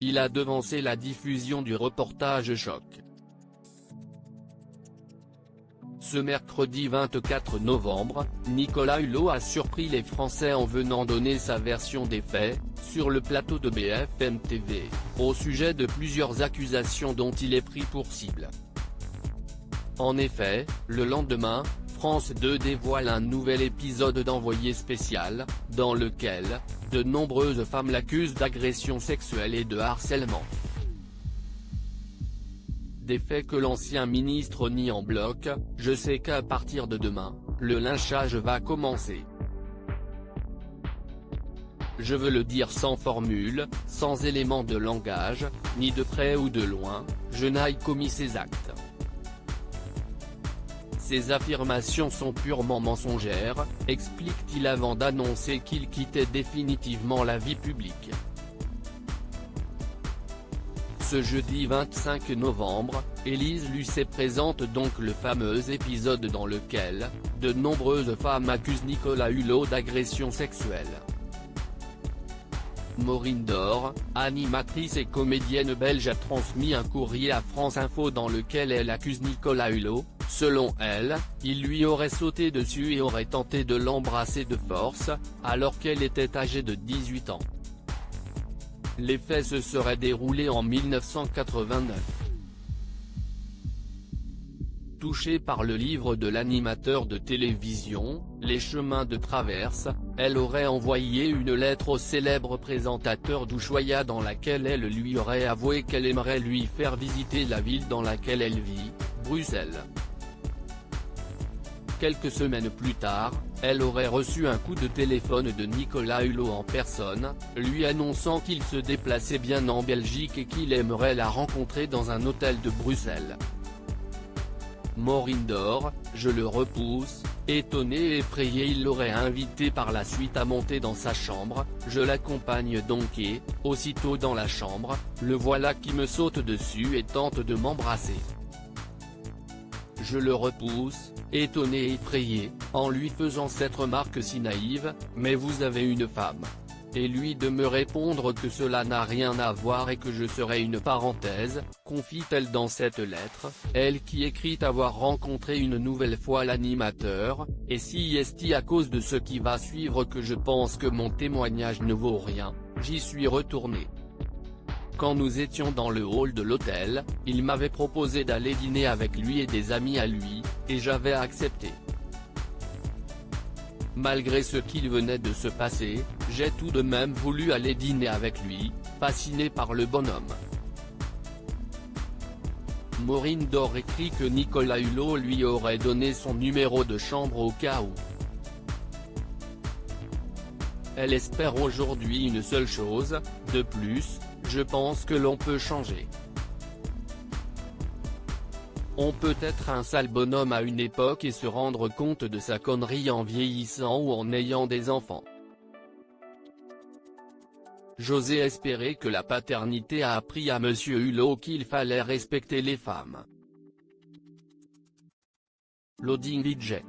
Il a devancé la diffusion du reportage choc. Ce mercredi 24 novembre, Nicolas Hulot a surpris les Français en venant donner sa version des faits, sur le plateau de BFM TV, au sujet de plusieurs accusations dont il est pris pour cible. En effet, le lendemain, France 2 dévoile un nouvel épisode d'Envoyé spécial, dans lequel, de nombreuses femmes l'accusent d'agression sexuelle et de harcèlement. Des faits que l'ancien ministre nie en bloc. Je sais qu'à partir de demain, le lynchage va commencer. Je veux le dire sans formule, sans élément de langage, ni de près ou de loin, je n'ai commis ces actes. Ces affirmations sont purement mensongères, explique-t-il avant d'annoncer qu'il quittait définitivement la vie publique. Ce jeudi 25 novembre, Élise Lucet présente donc le fameux épisode dans lequel, de nombreuses femmes accusent Nicolas Hulot d'agression sexuelle. Maureen Dore, animatrice et comédienne belge, a transmis un courrier à France Info dans lequel elle accuse Nicolas Hulot. Selon elle, il lui aurait sauté dessus et aurait tenté de l'embrasser de force, alors qu'elle était âgée de 18 ans. Les faits se seraient déroulés en 1989. Touchée par le livre de l'animateur de télévision, Les chemins de traverse, elle aurait envoyé une lettre au célèbre présentateur d'Ushuaïa dans laquelle elle lui aurait avoué qu'elle aimerait lui faire visiter la ville dans laquelle elle vit, Bruxelles. Quelques semaines plus tard, elle aurait reçu un coup de téléphone de Nicolas Hulot en personne, lui annonçant qu'il se déplaçait bien en Belgique et qu'il aimerait la rencontrer dans un hôtel de Bruxelles. Maureen Dore, je le repousse. Étonné et effrayé, il l'aurait invité par la suite à monter dans sa chambre, je l'accompagne donc et, aussitôt dans la chambre, le voilà qui me saute dessus et tente de m'embrasser. Je le repousse, étonné et effrayé, en lui faisant cette remarque si naïve, mais vous avez une femme. Et lui de me répondre que cela n'a rien à voir et que je serais une parenthèse, confie-t-elle dans cette lettre, elle qui écrit avoir rencontré une nouvelle fois l'animateur, et si est à cause de ce qui va suivre que je pense que mon témoignage ne vaut rien, j'y suis retourné. Quand nous étions dans le hall de l'hôtel, il m'avait proposé d'aller dîner avec lui et des amis à lui, et j'avais accepté. Malgré ce qu'il venait de se passer, j'ai tout de même voulu aller dîner avec lui, fasciné par le bonhomme. Maureen Dore écrit que Nicolas Hulot lui aurait donné son numéro de chambre au cas où. Elle espère aujourd'hui une seule chose, de plus, je pense que l'on peut changer. On peut être un sale bonhomme à une époque et se rendre compte de sa connerie en vieillissant ou en ayant des enfants. J'osais espérer que la paternité a appris à Monsieur Hulot qu'il fallait respecter les femmes. Loading DJ.